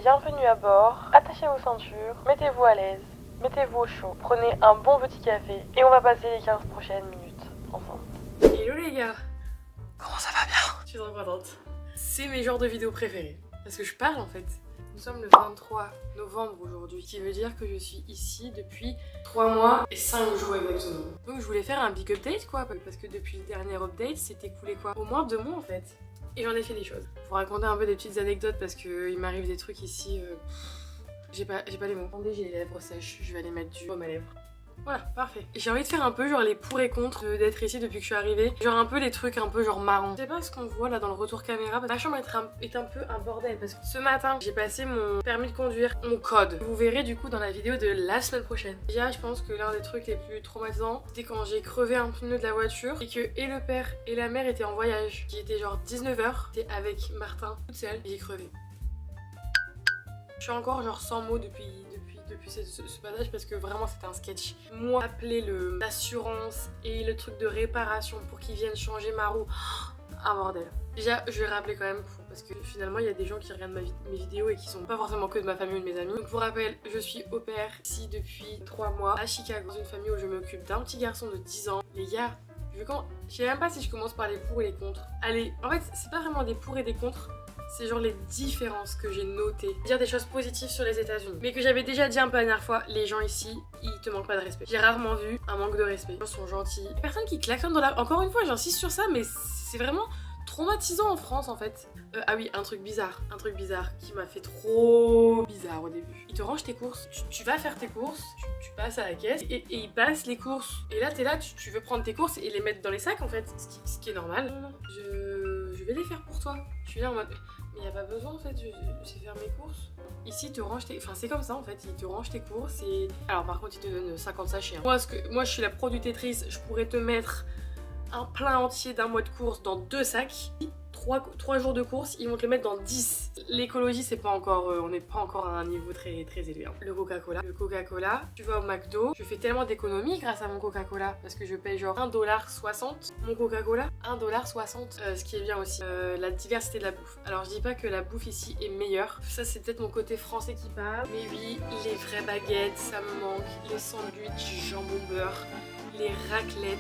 Bienvenue à bord, attachez vos ceintures, mettez-vous à l'aise, mettez-vous au chaud, prenez un bon petit café et on va passer les 15 prochaines minutes ensemble. Hello les gars, comment ça va bien? Je suis trop contente. C'est mes genres de vidéos préférées, parce que je parle en fait. Nous sommes le 23 novembre aujourd'hui, ce qui veut dire que je suis ici depuis 3 mois et 5 jours exactement. Donc je voulais faire un big update quoi, parce que depuis le dernier update, c'était écoulé quoi, au moins 2 mois en fait. Et j'en ai fait des choses. Pour raconter un peu des petites anecdotes parce qu'il m'arrive des trucs ici, j'ai pas les mots. Attendez, j'ai les lèvres sèches, je vais aller mettre du baume à lèvres. Voilà, parfait. J'ai envie de faire un peu genre les pour et contre d'être ici depuis que je suis arrivée. Genre un peu les trucs un peu genre marrants. Je sais pas ce qu'on voit là dans le retour caméra. Ma chambre est un peu un bordel parce que ce matin j'ai passé mon permis de conduire, mon code. Vous verrez du coup dans la vidéo de la semaine prochaine. Déjà je pense que l'un des trucs les plus traumatisants c'était quand j'ai crevé un pneu de la voiture et que et le père et la mère étaient en voyage. Qui était genre 19h. J'étais avec Martin toute seule et j'ai crevé. Je suis encore genre sans mots depuis ce passage parce que vraiment c'était un sketch. Moi, appeler l'assurance et le truc de réparation pour qu'ils viennent changer ma roue, un bordel. Déjà, je vais rappeler quand même parce que finalement il y a des gens qui regardent mes vidéos et qui sont pas forcément que de ma famille ou de mes amis. Donc pour rappel, je suis au pair ici depuis 3 mois à Chicago, dans une famille où je m'occupe d'un petit garçon de 10 ans. Les gars, je sais même pas si je commence par les pour et les contre. Allez, en fait, c'est pas vraiment des pour et des contre. C'est genre les différences que j'ai notées. Dire des choses positives sur les États-Unis. Mais que j'avais déjà dit un peu la dernière fois, les gens ici, ils te manquent pas de respect. J'ai rarement vu un manque de respect. Les gens sont gentils. Les personnes qui klaxonnent dans la... Encore une fois, j'insiste sur ça, mais c'est vraiment traumatisant en France en fait. Ah oui, un truc bizarre qui m'a fait trop bizarre au début. Ils te rangent tes courses, tu vas faire tes courses, tu passes à la caisse et ils passent les courses. Et là t'es là, tu veux prendre tes courses et les mettre dans les sacs en fait, ce qui est normal. Non, je vais les faire pour toi. Je suis là en mode... Mais y a pas besoin en fait, je sais faire mes courses. Ici, ils te rangent tes... Enfin, c'est comme ça en fait, ils te rangent tes courses et... Alors par contre, ils te donnent 50 sachets. Hein. Moi, je suis la productrice, je pourrais te mettre un plein entier d'un mois de courses dans 2 sacs. 3 jours de courses, ils vont te le mettre dans 10. L'écologie, c'est pas encore... on n'est pas encore à un niveau très élevé. Hein. Le Coca-Cola, tu vas au McDo, je fais tellement d'économies grâce à mon Coca-Cola parce que je paye genre 1,60$. Mon Coca-Cola, 1,60$. Ce qui est bien aussi, la diversité de la bouffe. Alors je dis pas que la bouffe ici est meilleure. Ça, c'est peut-être mon côté français qui parle. Mais oui, les vraies baguettes, ça me manque. Les sandwichs, jambon beurre, les raclettes,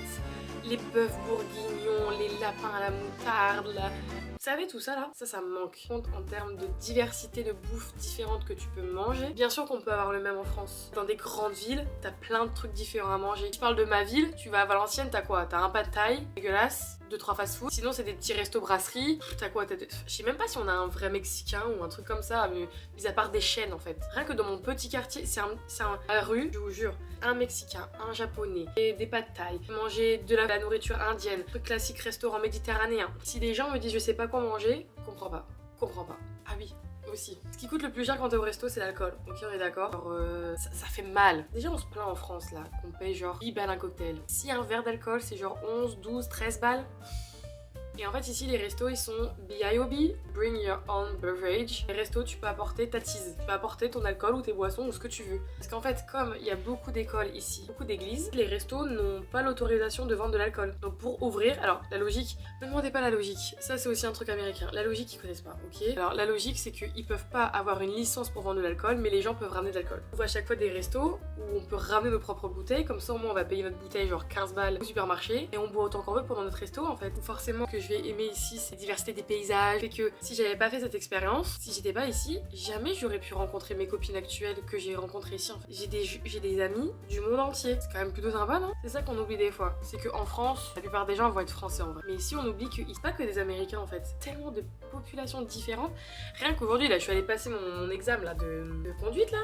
les bœufs bourguignons, les lapins à la moutarde, Vous savez tout ça là, ça me manque. En termes de diversité de bouffe différente que tu peux manger, bien sûr qu'on peut avoir le même en France. Dans des grandes villes, t'as plein de trucs différents à manger. Je parle de ma ville, tu vas à Valenciennes, t'as quoi? T'as un pad thai, dégueulasse, 2-3 fast-food. Sinon c'est des petits restos brasseries. T'as quoi? Je sais même pas si on a un vrai Mexicain ou un truc comme ça, mais mis à part des chaînes en fait. Rien que dans mon petit quartier, c'est la rue, je vous jure, un Mexicain, un Japonais, et des pad thai, manger de la nourriture indienne, truc classique restaurant méditerranéen. Si les gens me disent je sais pas quoi manger, comprends pas. Ah oui, aussi. Ce qui coûte le plus cher quand t'es au resto, c'est l'alcool. Ok, on est d'accord. Ça fait mal. Déjà, on se plaint en France là, qu'on paye genre 8 balles un cocktail. Si un verre d'alcool, c'est genre 11, 12, 13 balles. Et en fait ici les restos ils sont BYOB, Bring Your Own Beverage. Les restos tu peux apporter ta tease, tu peux apporter ton alcool ou tes boissons ou ce que tu veux. Parce qu'en fait comme il y a beaucoup d'écoles ici, beaucoup d'églises, les restos n'ont pas l'autorisation de vendre de l'alcool. Donc pour ouvrir, alors la logique, ne demandez pas la logique, ça c'est aussi un truc américain. La logique ils connaissent pas, ok? Alors la logique c'est qu'ils peuvent pas avoir une licence pour vendre de l'alcool mais les gens peuvent ramener de l'alcool. On voit à chaque fois des restos où on peut ramener nos propres bouteilles, comme ça au moins on va payer notre bouteille genre 15 balles au supermarché et on boit autant qu'on veut pendant notre resto en fait. Forcément que je vais aimer ici, c'est la diversité des paysages. Et que si j'avais pas fait cette expérience, si j'étais pas ici, jamais j'aurais pu rencontrer mes copines actuelles que j'ai rencontrées ici. En fait. J'ai des amis du monde entier. C'est quand même plutôt sympa, non? C'est ça qu'on oublie des fois. C'est qu'en France, la plupart des gens vont être français en vrai. Mais ici, on oublie qu'il n'y a pas que des Américains en fait. C'est tellement de populations différentes. Rien qu'aujourd'hui, là, je suis allée passer mon examen là, de conduite là.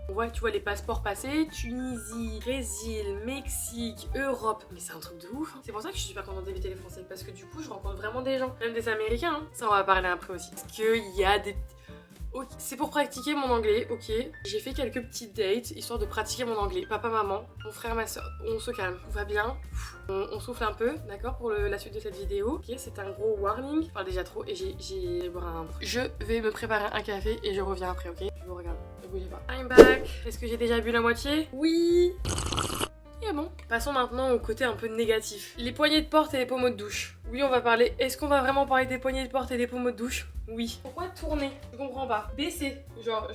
On voit, tu vois les passeports passés, Tunisie, Brésil, Mexique, Europe. Mais c'est un truc de ouf. Hein. C'est pour ça que je suis super contente d'éviter les Français. Parce que du coup, je rencontre vraiment des gens. Même des Américains. Hein. Ça, on va parler après aussi. Parce qu'il y a des... Okay. C'est pour pratiquer mon anglais, ok. J'ai fait quelques petites dates, histoire de pratiquer mon anglais. Papa, maman, mon frère, ma soeur, on se calme. Tout va bien. On souffle un peu, d'accord, pour la suite de cette vidéo. Ok, c'est un gros warning. Je parle déjà trop et j'ai boire un... Je vais me préparer un café et je reviens après, ok. Je vous regarde. Ne bougez pas. I'm back. Est-ce que j'ai déjà bu la moitié? Oui. Et bon. Passons maintenant au côté un peu négatif. Les poignées de porte et les pommeaux de douche. Oui, on va parler. Est-ce qu'on va vraiment parler des poignées de porte et des pommeaux de douche? Oui. Pourquoi tourner? Je comprends pas. Baisser. Genre,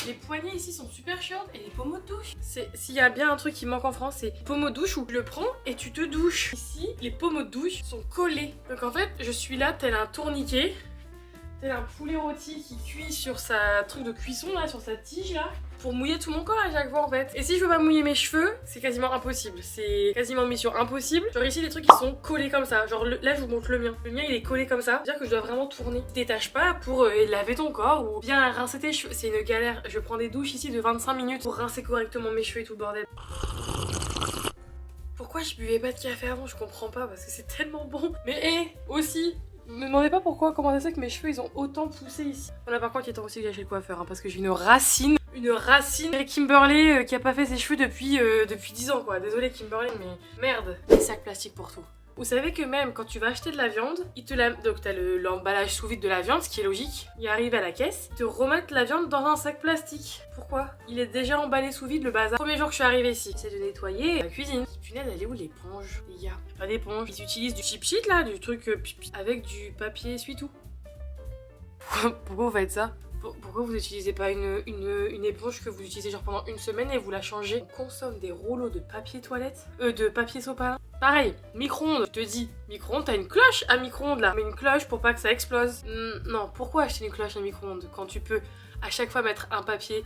les poignées ici sont super chiantes et les pommeaux de douche. S'il y a bien un truc qui manque en France, c'est pommeaux de douche où tu le prends et tu te douches. Ici, les pommeaux de douche sont collés. Donc en fait, je suis là tel un tourniquet, tel un poulet rôti qui cuit sur sa truc de cuisson là, sur sa tige là, pour mouiller tout mon corps à chaque fois en fait. Et si je veux pas mouiller mes cheveux, c'est quasiment impossible. C'est quasiment mission impossible. Genre ici, les trucs qui sont collés comme ça. Genre là, je vous montre le mien. Le mien, il est collé comme ça. C'est-à-dire que je dois vraiment tourner. Tu détaches pas pour laver ton corps ou bien rincer tes cheveux. C'est une galère. Je prends des douches ici de 25 minutes pour rincer correctement mes cheveux et tout le bordel. Pourquoi je buvais pas de café avant? Je comprends pas parce que c'est tellement bon. Mais aussi, me demandez pas pourquoi, comment ça se fait que mes cheveux ils ont autant poussé ici. Voilà, par contre, il est temps aussi que j'achète le coiffeur parce que j'ai une racine. Une racine. Kimberly qui a pas fait ses cheveux depuis 10 ans quoi. Désolée Kimberly, mais merde. Des sacs plastiques pour tout. Vous savez que même quand tu vas acheter de la viande, donc t'as l'emballage sous vide de la viande, ce qui est logique. Il arrive à la caisse, ils te remettent la viande dans un sac plastique. Pourquoi? Il est déjà emballé sous vide le bazar. Premier jour que je suis arrivée ici, c'est de nettoyer la cuisine. Punaise, elle est où l'éponge? Les gars, pas d'éponge. Ils utilisent du chip sheet là, du truc pipi, avec du papier essuie-tout. Pourquoi vous faites ça? Pourquoi vous n'utilisez pas une éponge que vous utilisez genre pendant une semaine et vous la changez? On consomme des rouleaux de papier toilette, de papier sopalin. Pareil, micro-ondes, je te dis, micro-ondes, t'as une cloche à micro-ondes là. Mais une cloche pour pas que ça explose. Non, pourquoi acheter une cloche à micro-ondes quand tu peux à chaque fois mettre un papier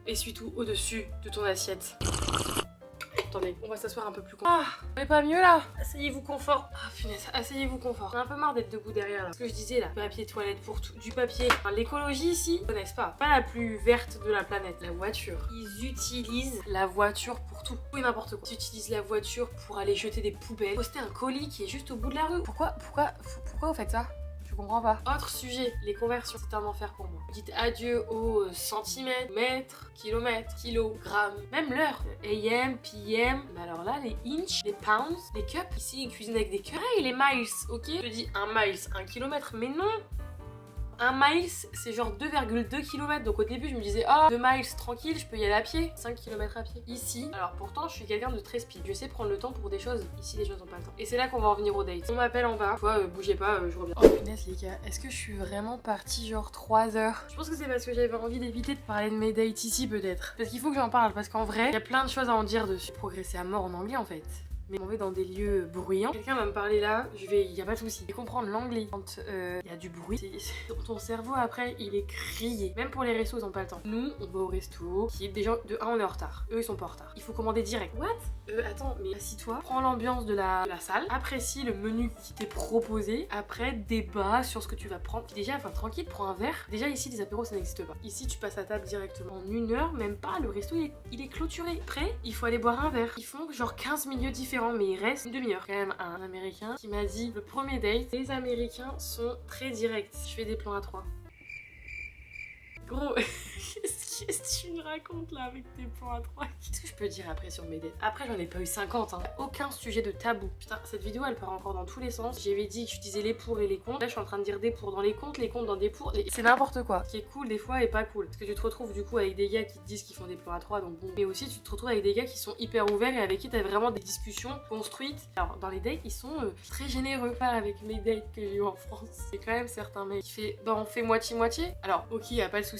essuie-tout au-dessus de ton assiette? Attendez, on va s'asseoir un peu plus confort. Ah, mais pas mieux là. Asseyez-vous confort. Ah punaise, asseyez-vous confort. J'ai un peu marre d'être debout derrière là. Ce que je disais là, papier toilette pour tout, du papier. Enfin, l'écologie ici, ils connaissent pas. Pas la plus verte de la planète, la voiture. Ils utilisent la voiture pour tout et n'importe quoi. Ils utilisent la voiture pour aller jeter des poubelles, poster un colis qui est juste au bout de la rue. Pourquoi vous faites ça? Je comprends pas. Autre sujet, les conversions, c'est un enfer pour moi. Vous dites adieu aux centimètres, mètres, kilomètres, kilogrammes, même l'heure. AM, PM, mais alors là, les inches, les pounds, les cups, ici ils cuisinent avec des cups. Ah, et les miles, ok? Je te dis un mile, 1 kilomètre, mais non! Un miles, c'est genre 2,2 km. Donc au début, je me disais, ah, 2 miles, tranquille, je peux y aller à pied. 5 km à pied. Ici, alors pourtant, je suis quelqu'un de très speed. Je sais prendre le temps pour des choses. Ici, les gens n'ont pas le temps. Et c'est là qu'on va en venir au date. On m'appelle en bas. Toi, bougez pas, je reviens. Oh punaise, les gars, est-ce que je suis vraiment partie genre 3 heures? Je pense que c'est parce que j'avais envie d'éviter de parler de mes dates ici, peut-être. Parce qu'il faut que j'en parle. Parce qu'en vrai, il y a plein de choses à en dire dessus. Progresser à mort en anglais, en fait. Mais on va dans des lieux bruyants. Quelqu'un va me parler là, y a pas de souci. Et comprendre l'anglais quand il y a du bruit, ton cerveau après il est grillé. Même pour les restos ils ont pas le temps. Nous on va au resto, qui est déjà de 1 on est en retard. Eux ils sont pas en retard. Il faut commander direct. What? Attends, mais assis-toi, prends l'ambiance de la salle, apprécie le menu qui t'est proposé, après débat sur ce que tu vas prendre. Puis déjà, enfin tranquille, prends un verre. Déjà ici les apéros ça n'existe pas. Ici tu passes à table directement. En 1 heure, même pas, le resto il est clôturé. Après, il faut aller boire un verre. Ils font genre 15 milieux différents, mais il reste une demi-heure. Quand même un américain qui m'a dit, le premier date, les américains sont très directs. Je fais des plans à 3. Gros, qu'est-ce que tu me racontes là avec tes plans à 3? Qu'est-ce que je peux dire après sur mes dates? Après j'en ai pas eu 50 hein. Aucun sujet de tabou. Putain, cette vidéo elle part encore dans tous les sens. J'avais dit que je disais les pour et les contre. Là je suis en train de dire des pour dans les contre dans des pour. C'est n'importe quoi. Ce qui est cool des fois et pas cool. Parce que tu te retrouves du coup avec des gars qui te disent qu'ils font des plans à 3 donc bon. Mais aussi tu te retrouves avec des gars qui sont hyper ouverts et avec qui t'as vraiment des discussions construites. Alors dans les dates ils sont très généreux. Pas avec mes dates que j'ai eu en France. C'est quand même certains mecs qui fait bah on fait moitié-moitié. Alors ok y a pas de souci.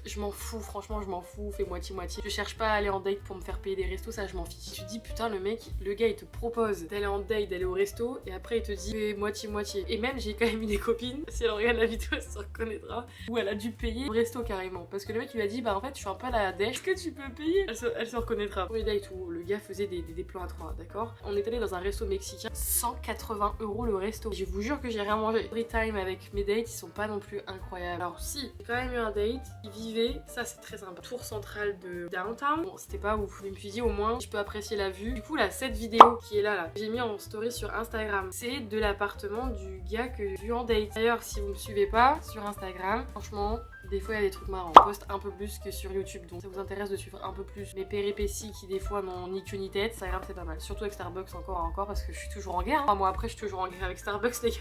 Je m'en fous, franchement je m'en fous, fais moitié-moitié. Je cherche pas à aller en date pour me faire payer des restos, ça je m'en fiche. Tu te dis putain le gars il te propose d'aller en date, d'aller au resto et après il te dit fais moitié-moitié. Et même j'ai quand même eu des copines, si elle regarde la vidéo elle se reconnaîtra, où elle a dû payer au resto carrément. Parce que le mec il lui a dit bah en fait je suis un peu à la dèche, est-ce que tu peux payer? Elle se reconnaîtra. Premier date où le gars faisait des plans à 3, d'accord? On est allé dans un resto mexicain, 180 € le resto. Je vous jure que j'ai rien mangé. Free time avec mes dates ils sont pas non plus incroyables. Alors si, j'ai quand même eu un date. Il vivait, ça c'est très sympa, tour central de downtown. Bon, c'était pas ouf. Je me suis dit au moins je peux apprécier la vue. Du coup là, cette vidéo qui est là, j'ai mis en story sur Instagram. C'est de l'appartement du gars que j'ai vu en date. D'ailleurs, si vous me suivez pas sur Instagram, franchement, Des fois il y a des trucs marrants. Je poste un peu plus que sur YouTube, donc ça vous intéresse de suivre un peu plus mes péripéties qui des fois n'ont ni queue ni tête, Instagram c'est pas mal. Surtout avec Starbucks encore parce que je suis toujours en guerre. Enfin, moi après je suis toujours en guerre avec Starbucks les gars,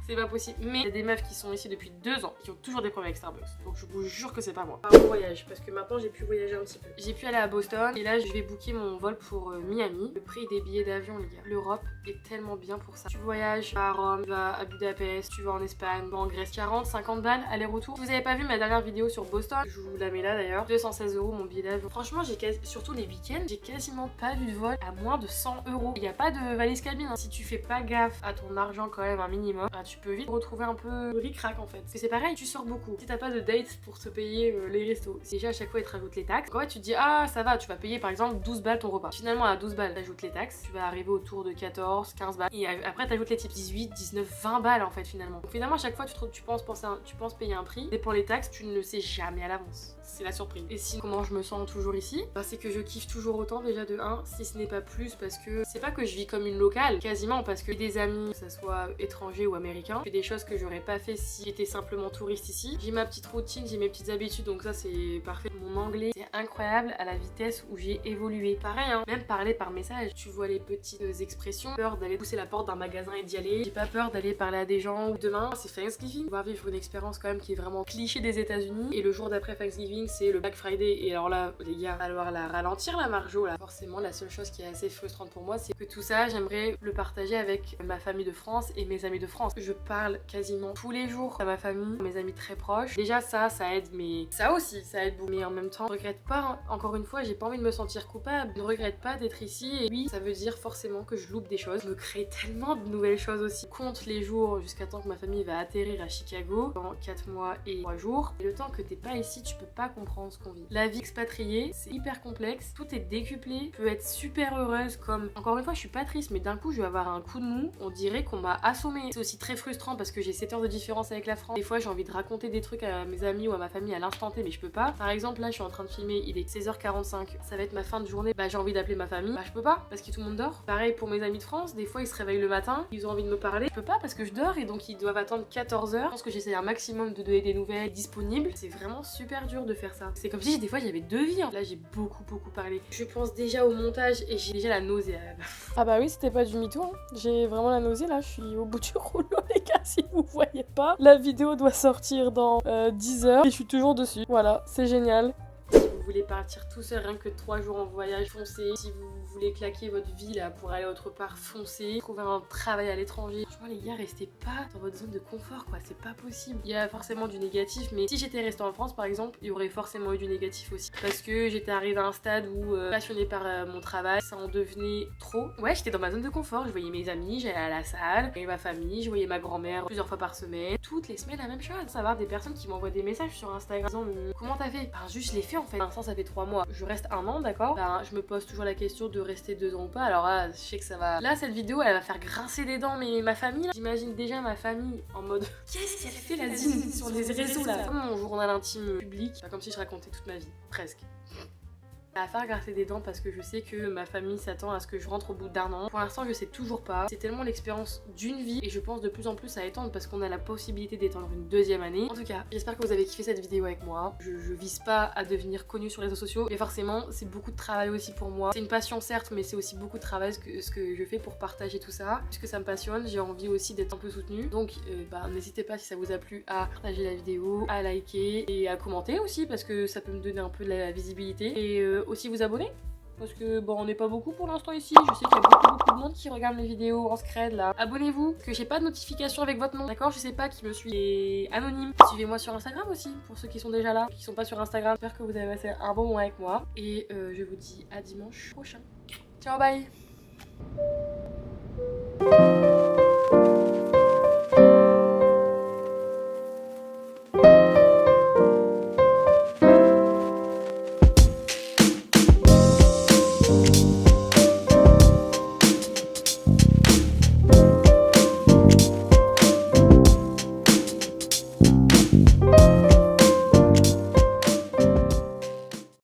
c'est pas possible. Mais il y a des meufs qui sont ici depuis 2 ans qui ont toujours des problèmes avec Starbucks. Donc je vous jure que c'est pas moi. Pas mon voyage, parce que maintenant j'ai pu voyager un petit peu. J'ai pu aller à Boston et là je vais booker mon vol pour Miami. Le prix des billets d'avion les gars. L'Europe est tellement bien pour ça. Tu voyages à Rome, tu vas à Budapest, tu vas en Espagne, tu vas en Grèce. 40, 50 balles aller-retour. Si vous avez pas vu ma dernière vidéo sur Boston, je vous la mets là d'ailleurs. 216 € mon billet d'avion. Franchement surtout les week-ends, j'ai quasiment pas vu de vol à moins de 100 €. Il n'y a pas de valise cabine. Hein. Si tu fais pas gaffe à ton argent quand même un minimum, bah, tu peux vite retrouver un peu ric-rac en fait. Parce que c'est pareil, tu sors beaucoup. Si t'as pas de date pour te payer les restos, déjà à chaque fois ils te rajoutent les taxes. Donc, ouais, tu te dis ah ça va, tu vas payer par exemple 12 balles ton repas. Finalement à 12 balles t'ajoutes les taxes, tu vas arriver autour de 14, 15 balles. Et après t'ajoutes les tips 18, 19, 20 balles en fait finalement. Donc finalement à chaque fois tu penses payer un prix, et pour les taxes tu ne le sais jamais à l'avance. C'est la surprise. Et sinon comment je me sens toujours ici, bah, c'est que je kiffe toujours autant déjà de 1, si ce n'est pas plus, parce que c'est pas que je vis comme une locale, quasiment, parce que j'ai des amis, que ça soit étrangers ou américains, je fais des choses que j'aurais pas fait si j'étais simplement touriste ici. J'ai ma petite routine, j'ai mes petites habitudes, donc ça c'est parfait. Mon anglais c'est incroyable à la vitesse où j'ai évolué. Pareil hein, même parler par message, tu vois les petites expressions, peur d'aller pousser la porte d'un magasin et d'y aller, j'ai pas peur d'aller parler à des gens. Ou demain c'est Thanksgiving, on va vivre une expérience quand même qui est vraiment cliché des États-Unis, et le jour d'après Thanksgiving c'est le Black Friday, et alors là les gars, il va falloir la ralentir la Marjo là. Forcément la seule chose qui est assez frustrante pour moi, c'est que tout ça j'aimerais le partager avec ma famille de France et mes amis de France. Je parle quasiment tous les jours à ma famille, à mes amis très proches. Déjà ça aide, mais ça aussi ça aide beaucoup. Mais en même temps, je regrette pas, hein. Encore une fois, j'ai pas envie de me sentir coupable. Je ne regrette pas d'être ici, et oui, ça veut dire forcément que je loupe des choses. Je me crée tellement de nouvelles choses aussi. Je compte les jours jusqu'à temps que ma famille va atterrir à Chicago dans 4 mois et 3 jours. Et le temps que t'es pas ici, tu peux pas comprendre ce qu'on vit. La vie expatriée, c'est hyper complexe, tout est décuplé. Je peux être super heureuse comme... Encore une fois, je suis pas triste, mais d'un coup, je vais avoir un coup de mou. On dirait qu'on m'a assommée. C'est aussi très frustrant parce que j'ai 7 heures de différence avec la France. Des fois, j'ai envie de raconter des trucs à mes amis ou à ma famille à l'instant T, mais je peux pas. Par exemple, là, je suis en train de filmer, il est 16h45. Ça va être ma fin de journée. Bah, j'ai envie d'appeler ma famille. Bah, je peux pas parce que tout le monde dort. Pareil pour mes amis de France. Des fois, ils se réveillent le matin, ils ont envie de me parler. Je peux pas parce que je dors et donc ils doivent attendre 14h. Je pense que j'essaie un maximum de donner des nouvelles disponibles. C'est vraiment super dur de faire ça. C'est comme si des fois, j'avais 2 vies. Là, j'ai beaucoup parlé. Je pense déjà au montage et j'ai déjà la nausée. Ah bah oui, c'était pas du mytho. Hein. J'ai vraiment la nausée là. Je suis au bout du rouleau, les gars. Si vous voyez pas, la vidéo doit sortir dans 10 heures et je suis toujours dessus. Voilà, c'est génial. Si vous voulez partir tout seul, rien que 3 jours en voyage, foncez. Si vous voulez claquer votre vie là pour aller autre part, foncez. Trouver un travail à l'étranger. Franchement les gars, restez pas dans votre zone de confort quoi, c'est pas possible. Il y a forcément du négatif, mais si j'étais restée en France par exemple, il y aurait forcément eu du négatif aussi. Parce que j'étais arrivée à un stade où, passionnée par mon travail, ça en devenait trop. Ouais, j'étais dans ma zone de confort, je voyais mes amis, j'allais à la salle, je voyais ma famille, je voyais ma grand-mère plusieurs fois par semaine. Toutes les semaines la même chose. Savoir des personnes qui m'envoient des messages sur Instagram disant comment t'as fait? Ben juste je l'ai fait en fait. Pour l'instant ça fait 3 mois. Je reste 1 an, d'accord? Ben je me pose toujours la question de rester 2 ans ou pas. Alors là, je sais que ça va... Là, cette vidéo, elle va faire grincer des dents, mais ma famille, là, j'imagine déjà ma famille en mode qu'est-ce qu'elle fait la zine sur les réseaux là? Comme mon journal intime public, pas comme si je racontais toute ma vie, presque. Ça va faire grincer des dents parce que je sais que ma famille s'attend à ce que je rentre au bout d'1 an. Pour l'instant, je sais toujours pas. C'est tellement l'expérience d'une vie et je pense de plus en plus à étendre parce qu'on a la possibilité d'étendre une 2e année. En tout cas, j'espère que vous avez kiffé cette vidéo avec moi. Je vise pas à devenir connue sur les réseaux sociaux, mais forcément, c'est beaucoup de travail aussi pour moi. C'est une passion certes, mais c'est aussi beaucoup de travail ce que je fais pour partager tout ça. Puisque ça me passionne, j'ai envie aussi d'être un peu soutenue. Donc, n'hésitez pas si ça vous a plu à partager la vidéo, à liker et à commenter aussi parce que ça peut me donner un peu de la visibilité. Et aussi vous abonner parce que bon on n'est pas beaucoup pour l'instant ici, je sais qu'il y a beaucoup de monde qui regarde mes vidéos en scred là. Abonnez-vous, que j'ai pas de notification avec votre nom, d'accord? Je sais pas qui me suit, et anonyme. Suivez-moi sur Instagram aussi, pour ceux qui sont déjà là, qui sont pas sur Instagram. J'espère que vous avez passé un bon moment avec moi et je vous dis à dimanche prochain. Ciao, bye.